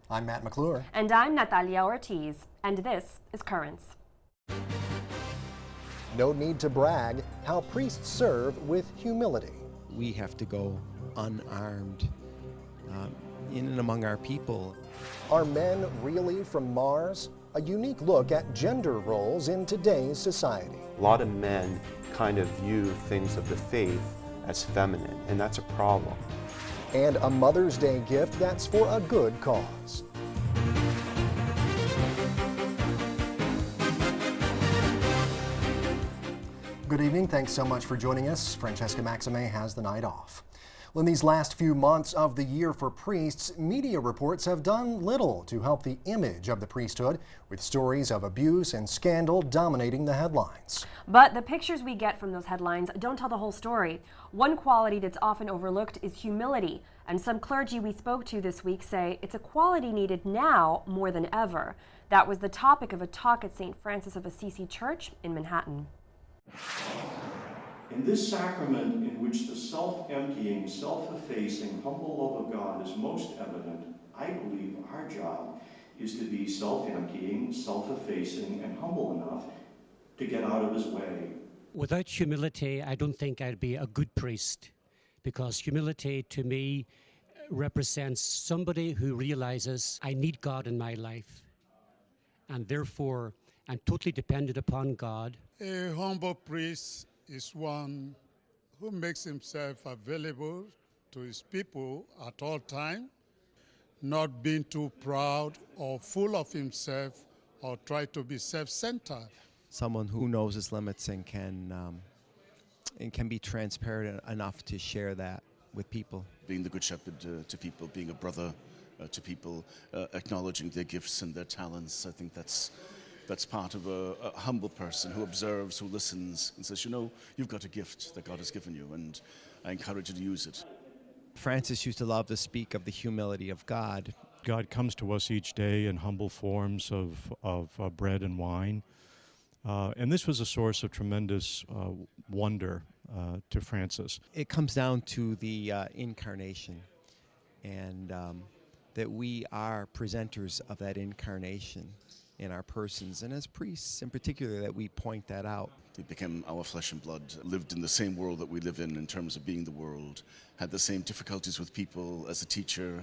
I'm Matt McClure. And I'm Natalia Ortiz. And this is Currents. No need to brag, how priests serve with humility. We have to go unarmed in and among our people. Are men really from Mars? A unique look at gender roles in today's society. A lot of men kind of view things of the faith as feminine, and that's a problem. And a Mother's Day gift that's for a good cause. Good evening. Thanks so much for joining us. Francesca Maxime has the night off. Well, in these last few months of the year for priests, media reports have done little to help the image of the priesthood, with stories of abuse and scandal dominating the headlines. But the pictures we get from those headlines don't tell the whole story. One quality that's often overlooked is humility, and some clergy we spoke to this week say it's a quality needed now more than ever. That was the topic of a talk at St. Francis of Assisi Church in Manhattan. In this sacrament, in which the self-emptying, self-effacing, humble love of God is most evident, I believe our job is to be self-emptying, self-effacing, and humble enough to get out of his way. Without humility, I don't think I'd be a good priest, because humility to me represents somebody who realizes I need God in my life, and therefore I'm totally dependent upon God. A humble priest is one who makes himself available to his people at all times, not being too proud or full of himself or try to be self-centered. Someone who knows his limits and can be transparent enough to share that with people. Being the good shepherd to people, being a brother to people, acknowledging their gifts and their talents. I think that's part of a humble person who observes, who listens, and says, you know, you've got a gift that God has given you, and I encourage you to use it. Francis used to love to speak of the humility of God. God comes to us each day in humble forms of bread and wine. And this was a source of tremendous wonder to Francis. It comes down to the incarnation, and that we are presenters of that incarnation in our persons, and as priests in particular, that we point that out. They became our flesh and blood, lived in the same world that we live in terms of being the world, had the same difficulties with people as a teacher,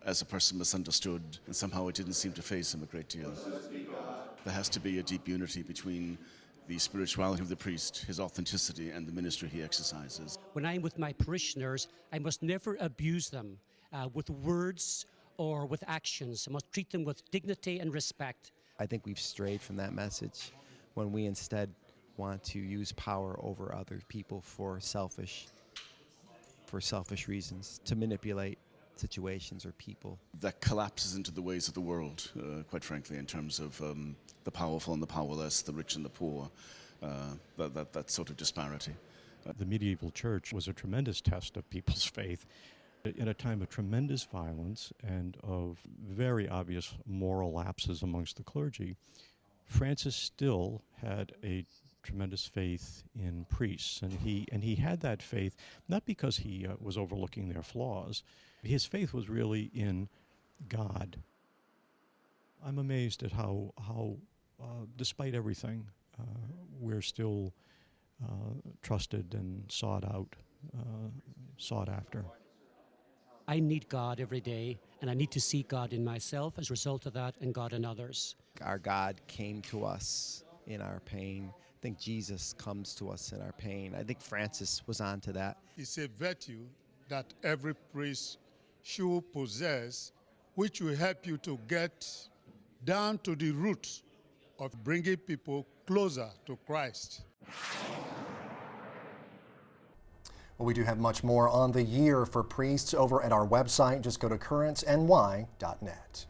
as a person misunderstood, and somehow it didn't seem to faze him a great deal. There has to be a deep unity between the spirituality of the priest, his authenticity, and the ministry he exercises. When I'm with my parishioners, I must never abuse them with words or with actions. I must treat them with dignity and respect. I think we've strayed from that message when we instead want to use power over other people for selfish reasons, to manipulate situations or people. That collapses into the ways of the world, quite frankly, in terms of the powerful and the powerless, the rich and the poor, that sort of disparity. The medieval church was a tremendous test of people's faith. In a time of tremendous violence and of very obvious moral lapses amongst the clergy, Francis still had a tremendous faith in priests, and he had that faith not because he was overlooking their flaws. His faith was really in God. I'm amazed at how despite everything, we're still trusted and sought after. I need God every day, and I need to see God in myself as a result of that, and God in others. Our God came to us in our pain. I think Jesus comes to us in our pain. I think Francis was on to that. It's a virtue that every priest should possess, which will help you to get down to the root of bringing people closer to Christ. Well, we do have much more on the year for priests over at our website. Just go to currentsny.net.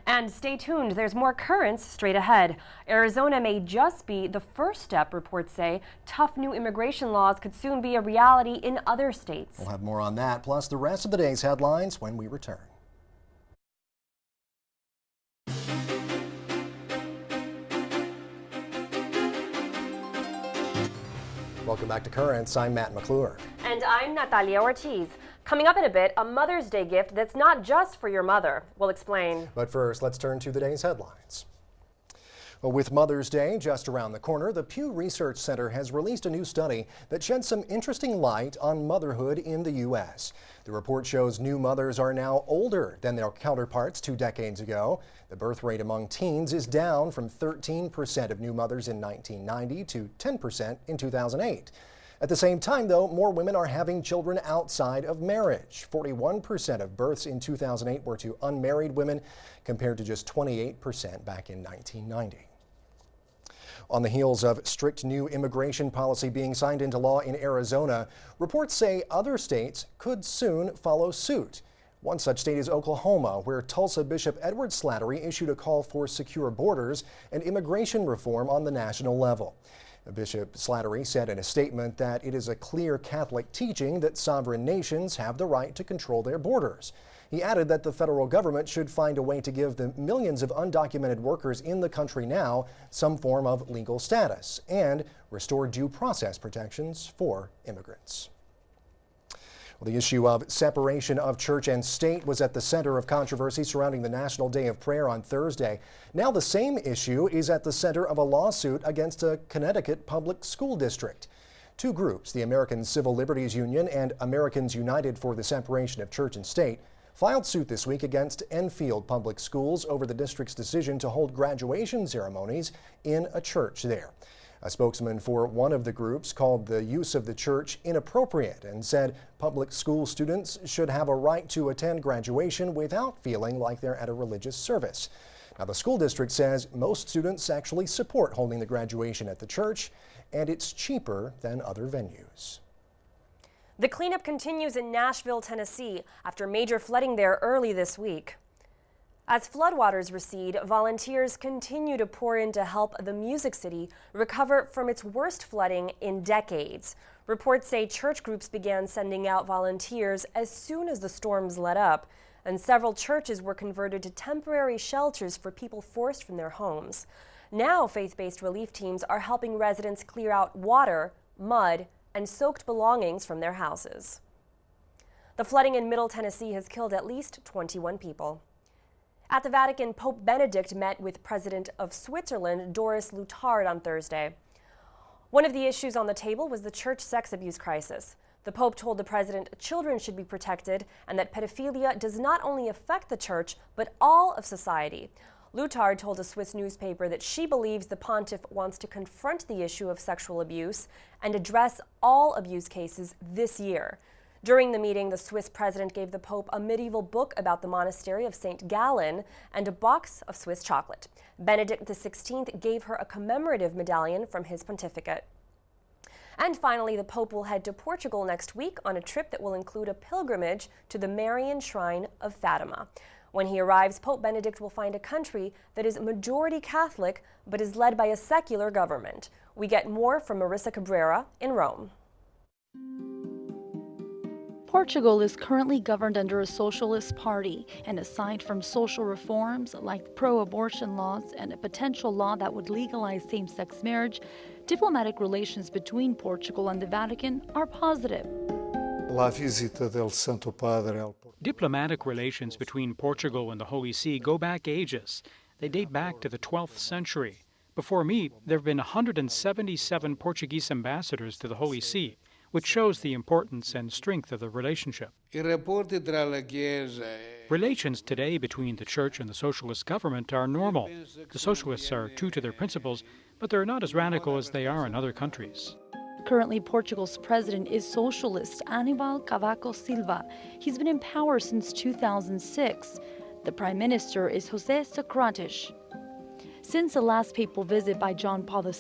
And stay tuned, there's more Currents straight ahead. Arizona may just be the first step, reports say. Tough new immigration laws could soon be a reality in other states. We'll have more on that, plus the rest of the day's headlines when we return. Welcome back to Currents. I'm Matt McClure. And I'm Natalia Ortiz. Coming up in a bit, a Mother's Day gift that's not just for your mother. We'll explain. But first, let's turn to the day's headlines. Well, with Mother's Day just around the corner, the Pew Research Center has released a new study that sheds some interesting light on motherhood in the U.S. The report shows new mothers are now older than their counterparts 2 decades ago. The birth rate among teens is down from 13% of new mothers in 1990 to 10% in 2008. At the same time, though, more women are having children outside of marriage. 41% of births in 2008 were to unmarried women, compared to just 28% back in 1990. On the heels of strict new immigration policy being signed into law in Arizona, reports say other states could soon follow suit. One such state is Oklahoma, where Tulsa Bishop Edward Slattery issued a call for secure borders and immigration reform on the national level. Bishop Slattery said in a statement that it is a clear Catholic teaching that sovereign nations have the right to control their borders. He added that the federal government should find a way to give the millions of undocumented workers in the country now some form of legal status and restore due process protections for immigrants. Well, the issue of separation of church and state was at the center of controversy surrounding the National Day of Prayer on Thursday. Now the same issue is at the center of a lawsuit against a Connecticut public school district. Two groups, the American Civil Liberties Union and Americans United for the Separation of Church and State, filed suit this week against Enfield Public Schools over the district's decision to hold graduation ceremonies in a church there. A spokesman for one of the groups called the use of the church inappropriate and said public school students should have a right to attend graduation without feeling like they're at a religious service. Now, the school district says most students actually support holding the graduation at the church, and it's cheaper than other venues. The cleanup continues in Nashville, Tennessee, after major flooding there early this week. As floodwaters recede, volunteers continue to pour in to help the Music City recover from its worst flooding in decades. Reports say church groups began sending out volunteers as soon as the storms let up, and several churches were converted to temporary shelters for people forced from their homes. Now, faith-based relief teams are helping residents clear out water, mud, and soaked belongings from their houses. The flooding in Middle Tennessee has killed at least 21 people. At the Vatican, Pope Benedict met with President of Switzerland, Doris Leuthard, on Thursday. One of the issues on the table was the church sex abuse crisis. The Pope told the president children should be protected and that pedophilia does not only affect the church, but all of society. Leuthard told a Swiss newspaper that she believes the pontiff wants to confront the issue of sexual abuse and address all abuse cases this year. During the meeting, the Swiss president gave the Pope a medieval book about the monastery of St. Gallen and a box of Swiss chocolate. Benedict XVI gave her a commemorative medallion from his pontificate. And finally, the Pope will head to Portugal next week on a trip that will include a pilgrimage to the Marian Shrine of Fatima. When he arrives, Pope Benedict will find a country that is majority Catholic but is led by a secular government. We get more from Marissa Cabrera in Rome. Portugal is currently governed under a socialist party, and aside from social reforms like pro-abortion laws and a potential law that would legalize same-sex marriage, diplomatic relations between Portugal and the Vatican are positive. Diplomatic relations between Portugal and the Holy See go back ages. They date back to the 12th century. Before me, there have been 177 Portuguese ambassadors to the Holy See, which shows the importance and strength of the relationship. Relations today between the Church and the socialist government are normal. The socialists are true to their principles, but they're not as radical as they are in other countries. Currently, Portugal's president is socialist Aníbal Cavaco Silva. He's been in power since 2006. The prime minister is José Sócrates. Since the last papal visit by John Paul II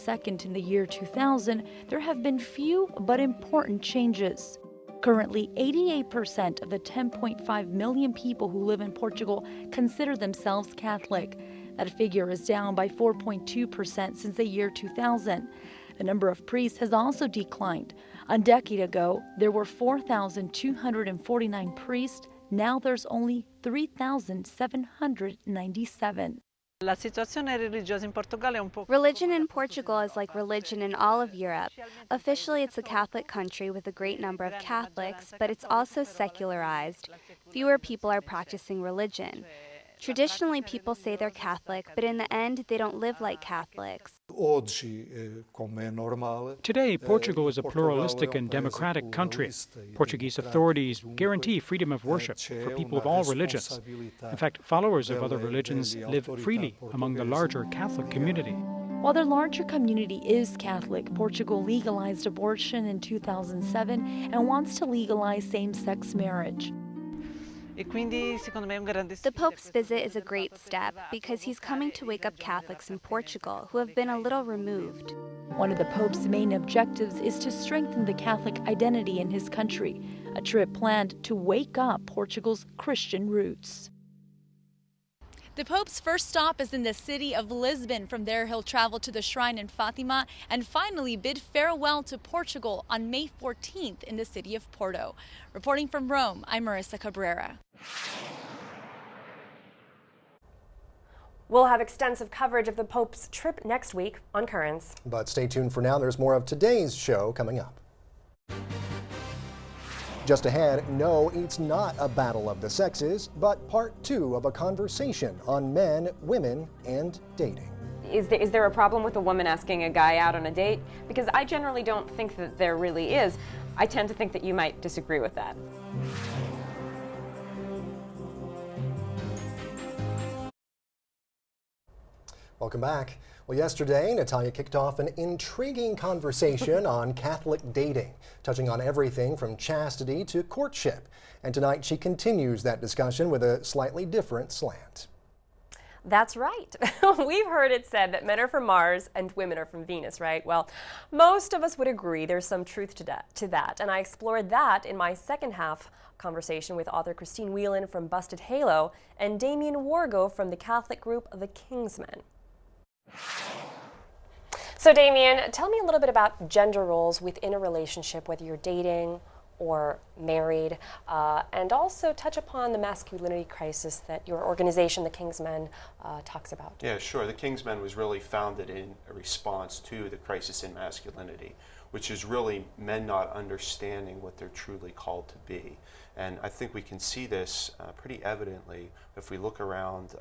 in the year 2000, there have been few but important changes. Currently, 88% of the 10.5 million people who live in Portugal consider themselves Catholic. That figure is down by 4.2% since the year 2000. The number of priests has also declined. A decade ago, there were 4,249 priests. Now there's only 3,797. Religion in Portugal is like religion in all of Europe. Officially, it's a Catholic country with a great number of Catholics, but it's also secularized. Fewer people are practicing religion. Traditionally, people say they're Catholic, but in the end, they don't live like Catholics. Today, Portugal is a pluralistic and democratic country. Portuguese authorities guarantee freedom of worship for people of all religions. In fact, followers of other religions live freely among the larger Catholic community. While their larger community is Catholic, Portugal legalized abortion in 2007 and wants to legalize same-sex marriage. The Pope's visit is a great step because he's coming to wake up Catholics in Portugal who have been a little removed. One of the Pope's main objectives is to strengthen the Catholic identity in his country, a trip planned to wake up Portugal's Christian roots. The Pope's first stop is in the city of Lisbon. From there, he'll travel to the shrine in Fatima and finally bid farewell to Portugal on May 14th in the city of Porto. Reporting from Rome, I'm Marissa Cabrera. We'll have extensive coverage of the Pope's trip next week on Currents. But stay tuned for now. There's more of today's show coming up. Just ahead, no, it's not a battle of the sexes, but part 2 of a conversation on men, women, and dating. Is there a problem with a woman asking a guy out on a date? Because I generally don't think that there really is. I tend to think that you might disagree with that. Welcome back. Well, yesterday, Natalia kicked off an intriguing conversation on Catholic dating, touching on everything from chastity to courtship. And tonight, she continues that discussion with a slightly different slant. That's right. We've heard it said that men are from Mars and women are from Venus, right? Well, most of us would agree there's some truth to that. And I explored that in my second half conversation with author Christine Whelan from Busted Halo and Damien Wargo from the Catholic group The Kingsmen. So Damien, tell me a little bit about gender roles within a relationship, whether you're dating or married, and also touch upon the masculinity crisis that your organization, the Kingsmen, talks about. Yeah, sure. The Kingsmen was really founded in a response to the crisis in masculinity, which is really men not understanding what they're truly called to be. And I think we can see this pretty evidently if we look around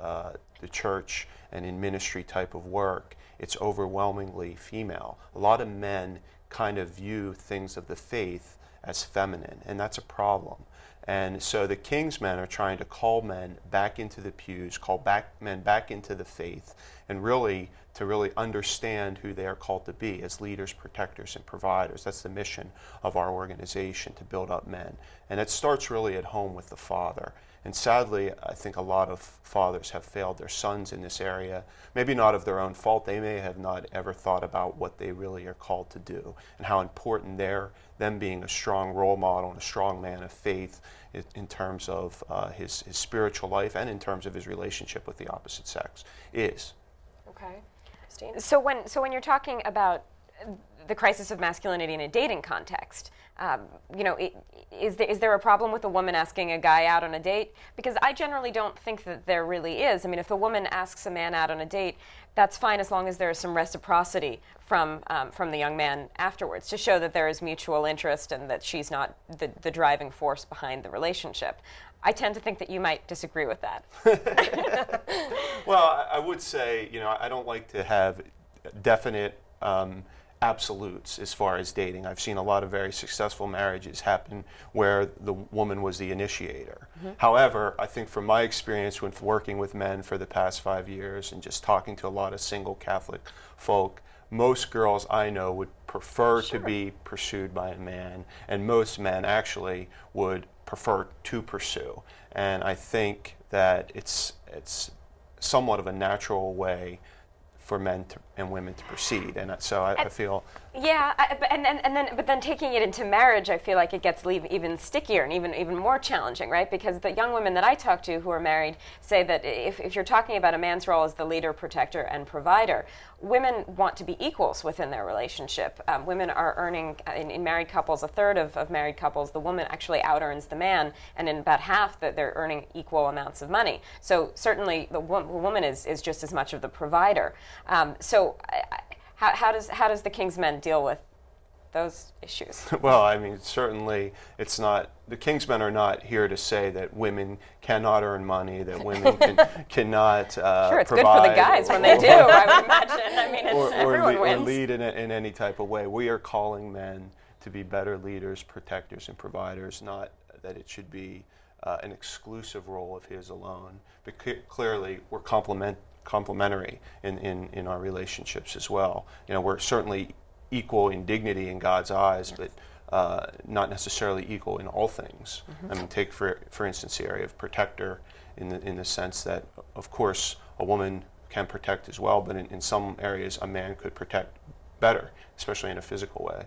the church and in ministry type of work. It's overwhelmingly female. A lot of men kind of view things of the faith as feminine, and that's a problem. And so the Kingsmen are trying to call men back into the pews, call men back into the faith, and really to really understand who they are called to be as leaders, protectors, and providers. That's the mission of our organization, to build up men. And it starts really at home with the father. And sadly, I think a lot of fathers have failed their sons in this area. Maybe not of their own fault. They may have not ever thought about what they really are called to do and how important them being a strong role model and a strong man of faith in terms of his spiritual life and in terms of his relationship with the opposite sex is. Okay. Christine? So when you're talking about the crisis of masculinity in a dating context, is there a problem with a woman asking a guy out on a date? Because I generally don't think that there really is. I mean, if a woman asks a man out on a date, that's fine as long as there is some reciprocity from the young man afterwards to show that there is mutual interest and that she's not the driving force behind the relationship. I tend to think that you might disagree with that. Well, I would say, I don't like to have definite absolutes as far as dating. I've seen a lot of very successful marriages happen where the woman was the initiator. Mm-hmm. However, I think from my experience with working with men for the past 5 years and just talking to a lot of single Catholic folk, most girls I know would prefer to be pursued by a man, and most men actually would prefer to pursue. And I think that it's somewhat of a natural way for men and women to proceed. And so I feel. Yeah, but then taking it into marriage, I feel like it gets even stickier and even more challenging, right? Because the young women that I talk to who are married say that if you're talking about a man's role as the leader, protector, and provider, women want to be equals within their relationship. Women are earning, in married couples, a third of married couples, the woman actually out-earns the man, and in about half that they're earning equal amounts of money. So certainly the woman is just as much of the provider. How does the King's Men deal with those issues? Well, I mean, certainly it's not, the King's Men are not here to say that women cannot earn money, that women cannot sure, it's provide, good for the guys when they do, I would imagine. I mean, everyone wins. Or lead in any type of way. We are calling men to be better leaders, protectors, and providers, not that it should be an exclusive role of his alone. But clearly, we're complementary in our relationships as well. You know, we're certainly equal in dignity in God's eyes, but not necessarily equal in all things. I mean, take for instance the area of protector, in the sense that, of course, a woman can protect as well, but in some areas a man could protect better, especially in a physical way.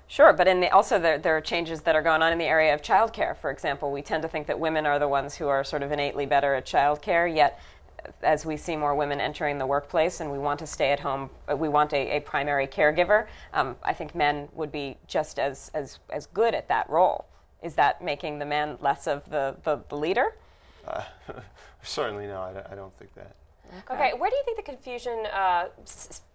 Sure, but also there are changes that are going on in the area of childcare. For example, we tend to think that women are the ones who are sort of innately better at childcare, yet as we see more women entering the workplace and we want to stay at home, we want a primary caregiver, I think men would be just as good at that role. Is that making the man less of the leader? Certainly no, I don't think that. Okay, where do you think the confusion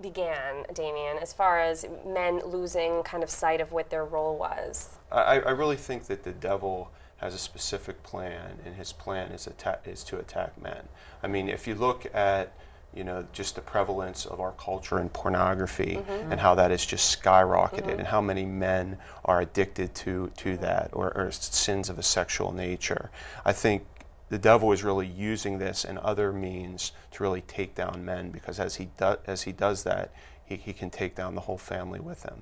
began, Damien, as far as men losing kind of sight of what their role was? I really think that the devil has a specific plan, and his plan is to attack men. I mean, if you look at, you know, just the prevalence of our culture in pornography and how that has just skyrocketed, and how many men are addicted to that, or sins of a sexual nature, I think the devil is really using this and other means to really take down men, because as he does that, he can take down the whole family with him.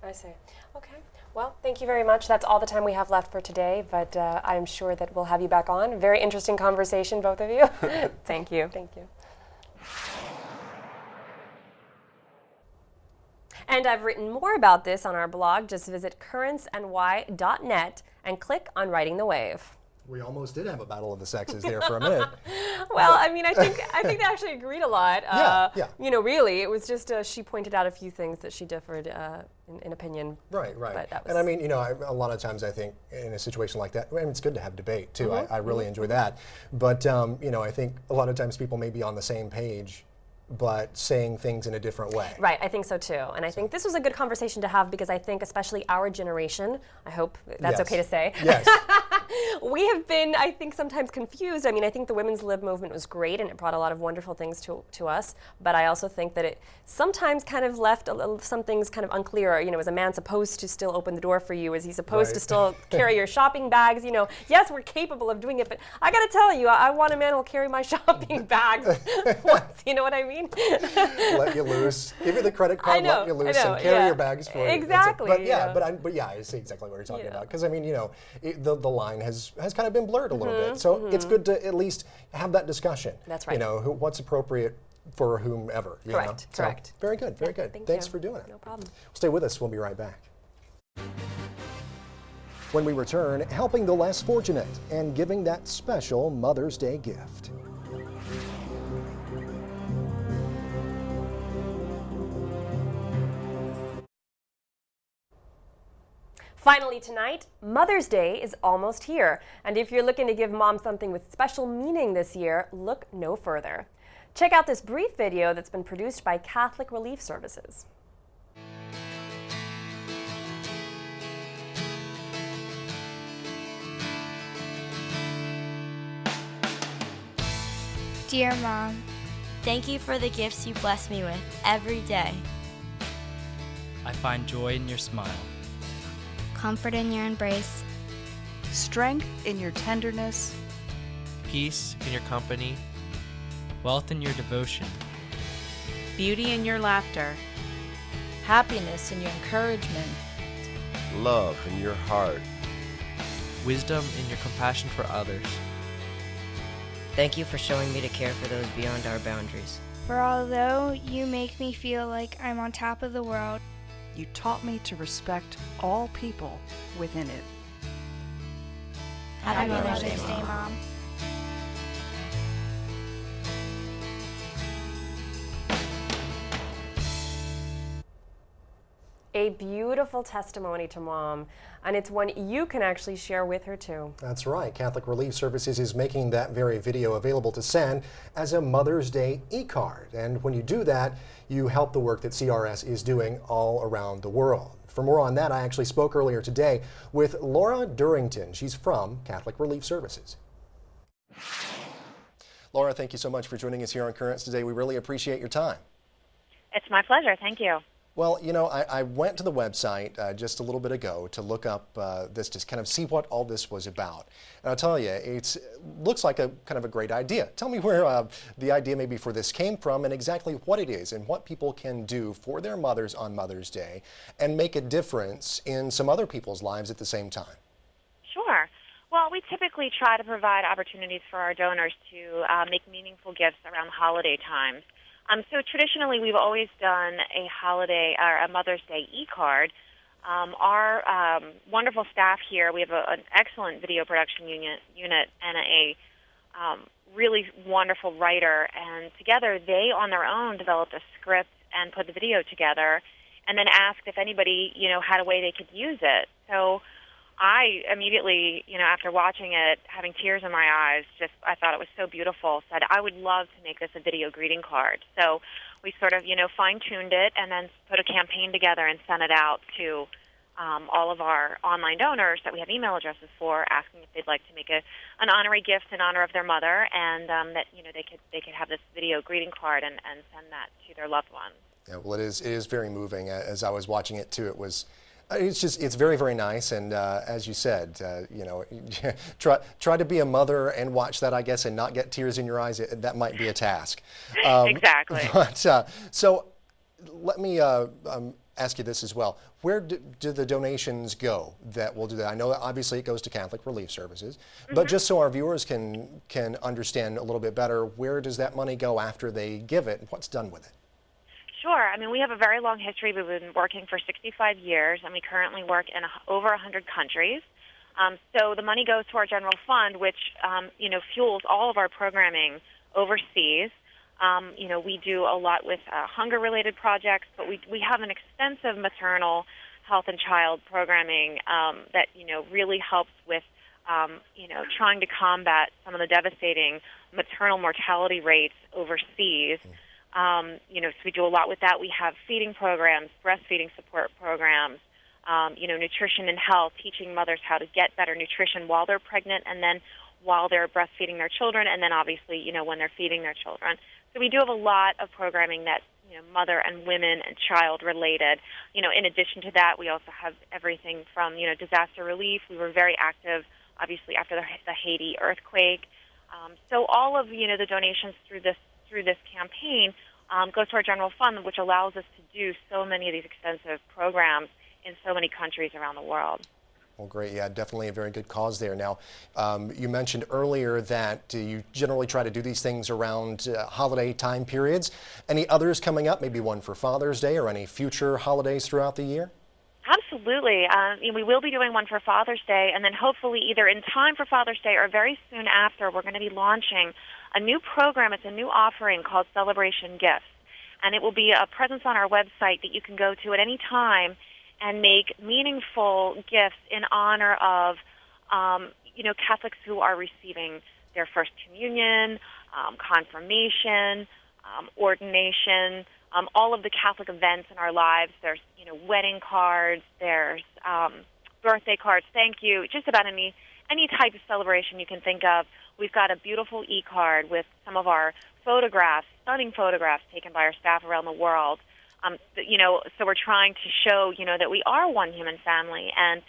I see. Okay. Well, thank you very much. That's all the time we have left for today, but I'm sure that we'll have you back on. Very interesting conversation, both of you. Thank you. Thank you. And I've written more about this on our blog. Just visit currentsny.net and click on Riding the Wave. We almost did have a battle of the sexes there for a minute. Well, I mean, I think they actually agreed a lot. Yeah. You know, really, it was just she pointed out a few things that she differed in opinion. Right. But that was, and I mean, you know, a lot of times I think in a situation like that, I mean, it's good to have debate too. I really enjoy that. But you know, I think a lot of times people may be on the same page, but saying things in a different way. Right, I think so too. And I think this was a good conversation to have, because I think especially our generation, I hope that's okay to say. Yes. We have been, I think, sometimes confused. I mean, I think the women's lib movement was great and it brought a lot of wonderful things to us, but I also think that it sometimes kind of left some things kind of unclear. You know, is a man supposed to still open the door for you? Is he supposed to still carry your shopping bags? You know, yes, we're capable of doing it, but I gotta tell you, I want a man who'll carry my shopping bags once, you know what I mean? Let you loose. Give you the credit card, let you loose, and carry your bags for you. Exactly. But I see exactly what you're talking about. Because I mean, you know, the line has kind of been blurred a little bit. So it's good to at least have that discussion. That's right. You know, what's appropriate for whomever. You know? Correct. So, very good. Very good. Thanks for doing it. No problem. Stay with us. We'll be right back. When we return, helping the less fortunate and giving that special Mother's Day gift. Finally tonight, Mother's Day is almost here. And if you're looking to give mom something with special meaning this year, look no further. Check out this brief video that's been produced by Catholic Relief Services. Dear Mom, thank you for the gifts you bless me with every day. I find joy in your smile, Comfort in your embrace, strength in your tenderness, peace in your company, wealth in your devotion, beauty in your laughter, happiness in your encouragement, love in your heart, wisdom in your compassion for others. Thank you for showing me to care for those beyond our boundaries. For although you make me feel like I'm on top of the world, you taught me to respect all people within it. Happy Mother's Day, Mom. A beautiful testimony to Mom, and it's one you can actually share with her too. That's right. Catholic Relief Services is making that very video available to send as a Mother's Day e-card. And when you do that, you help the work that CRS is doing all around the world. For more on that, I actually spoke earlier today with Laura Durrington. She's from Catholic Relief Services. Laura, thank you so much for joining us here on Currents today. We really appreciate your time. It's my pleasure. Thank you. Well, you know, I went to the website just a little bit ago to look up this, to kind of see what all this was about. And I'll tell you, it looks like a kind of a great idea. Tell me where the idea maybe for this came from and exactly what it is and what people can do for their mothers on Mother's Day and make a difference in some other people's lives at the same time. Sure. Well, we typically try to provide opportunities for our donors to make meaningful gifts around the holiday times. So traditionally, we've always done a holiday or a Mother's Day e-card. Our wonderful staff here, we have an excellent video production unit and a really wonderful writer, and together they, on their own, developed a script and put the video together, and then asked if anybody, had a way they could use it. So I immediately, after watching it, having tears in my eyes, I thought it was so beautiful, said I would love to make this a video greeting card. So we sort of, fine-tuned it and then put a campaign together and sent it out to all of our online donors that we have email addresses for, asking if they'd like to make an honorary gift in honor of their mother, and that they could have this video greeting card and send that to their loved ones. Yeah, well, it is very moving. As I was watching it too, it's very, very nice, and as you said, try to be a mother and watch that, I guess, and not get tears in your eyes. That might be a task. Exactly. But so let me ask you this as well. Where do the donations go that will do that? I know obviously it goes to Catholic Relief Services, but just so our viewers can understand a little bit better, where does that money go after they give it, and what's done with it? Sure. I mean, we have a very long history. We've been working for 65 years, and we currently work in over 100 countries. So the money goes to our general fund, which, fuels all of our programming overseas. We do a lot with hunger-related projects, but we have an extensive maternal health and child programming that, really helps with, trying to combat some of the devastating maternal mortality rates overseas. So we do a lot with that. We have feeding programs, breastfeeding support programs, nutrition and health, teaching mothers how to get better nutrition while they're pregnant and then while they're breastfeeding their children, and then obviously, when they're feeding their children. So we do have a lot of programming that's, mother and women and child related. In addition to that, we also have everything from, disaster relief. We were very active, obviously, after the Haiti earthquake. So all of, the donations through this campaign goes to our general fund, which allows us to do so many of these extensive programs in so many countries around the world. Well, great. Yeah, definitely a very good cause there. Now, you mentioned earlier that you generally try to do these things around holiday time periods. Any others coming up, maybe one for Father's Day or any future holidays throughout the year? Absolutely. We will be doing one for Father's Day, and then hopefully either in time for Father's Day or very soon after, we're going to be launching a new program. It's a new offering called Celebration Gifts, and it will be a presence on our website that you can go to at any time and make meaningful gifts in honor of, Catholics who are receiving their first communion, confirmation, ordination, all of the Catholic events in our lives. There's, wedding cards, there's birthday cards, thank you, just about any type of celebration you can think of. We've got a beautiful e-card with some of our photographs, stunning photographs taken by our staff around the world. So we're trying to show, that we are one human family, and,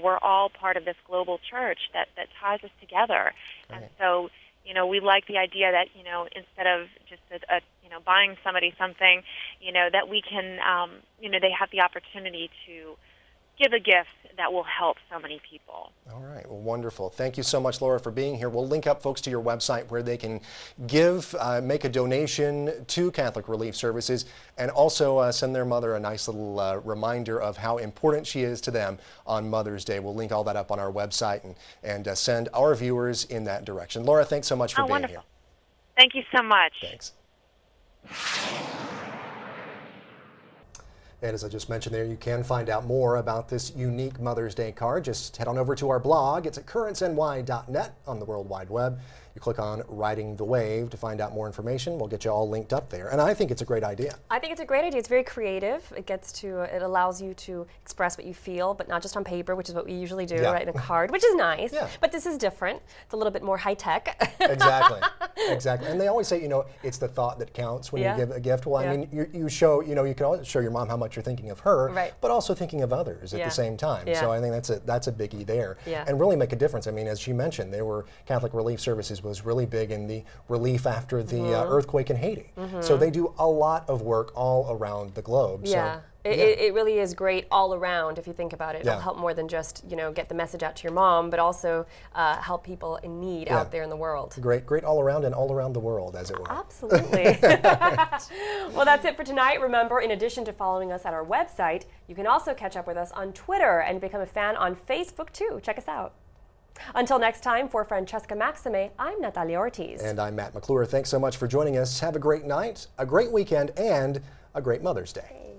we're all part of this global church that ties us together. Right. And so, we like the idea that, instead of just buying somebody something, that we can, they have the opportunity to give a gift that will help so many people. All right, well, wonderful. Thank you so much, Laura, for being here. We'll link up folks to your website where they can give, make a donation to Catholic Relief Services, and also send their mother a nice little reminder of how important she is to them on Mother's Day. We'll link all that up on our website and send our viewers in that direction. Laura, thanks so much for being wonderful. here. Thank you so much. Thanks. And as I just mentioned there, you can find out more about this unique Mother's Day card. Just head on over to our blog. It's at currentsny.net on the World Wide Web. You click on Riding the Wave to find out more information. We'll get you all linked up there. And I think it's a great idea. I think it's a great idea. It's very creative. It allows you to express what you feel, but not just on paper, which is what we usually do, right, in a card, which is nice. Yeah. But this is different. It's a little bit more high-tech. Exactly. Exactly. And they always say, it's the thought that counts when you give a gift. Well, I mean, you show, you can always show your mom how much you're thinking of her, but also thinking of others at the same time. So I think that's a biggie there. And really make a difference. I mean, as she mentioned, Catholic Relief Services was really big in the relief after the earthquake in Haiti. So they do a lot of work all around the globe. Yeah. So, it really is great all around if you think about it. It'll help more than just get the message out to your mom, but also help people in need out there in the world. Great all around and all around the world, as it were. Absolutely. Well, that's it for tonight. Remember, in addition to following us at our website, you can also catch up with us on Twitter and become a fan on Facebook too. Check us out. Until next time, for Francesca Maxime, I'm Natalia Ortiz. And I'm Matt McClure. Thanks so much for joining us. Have a great night, a great weekend, and a great Mother's Day.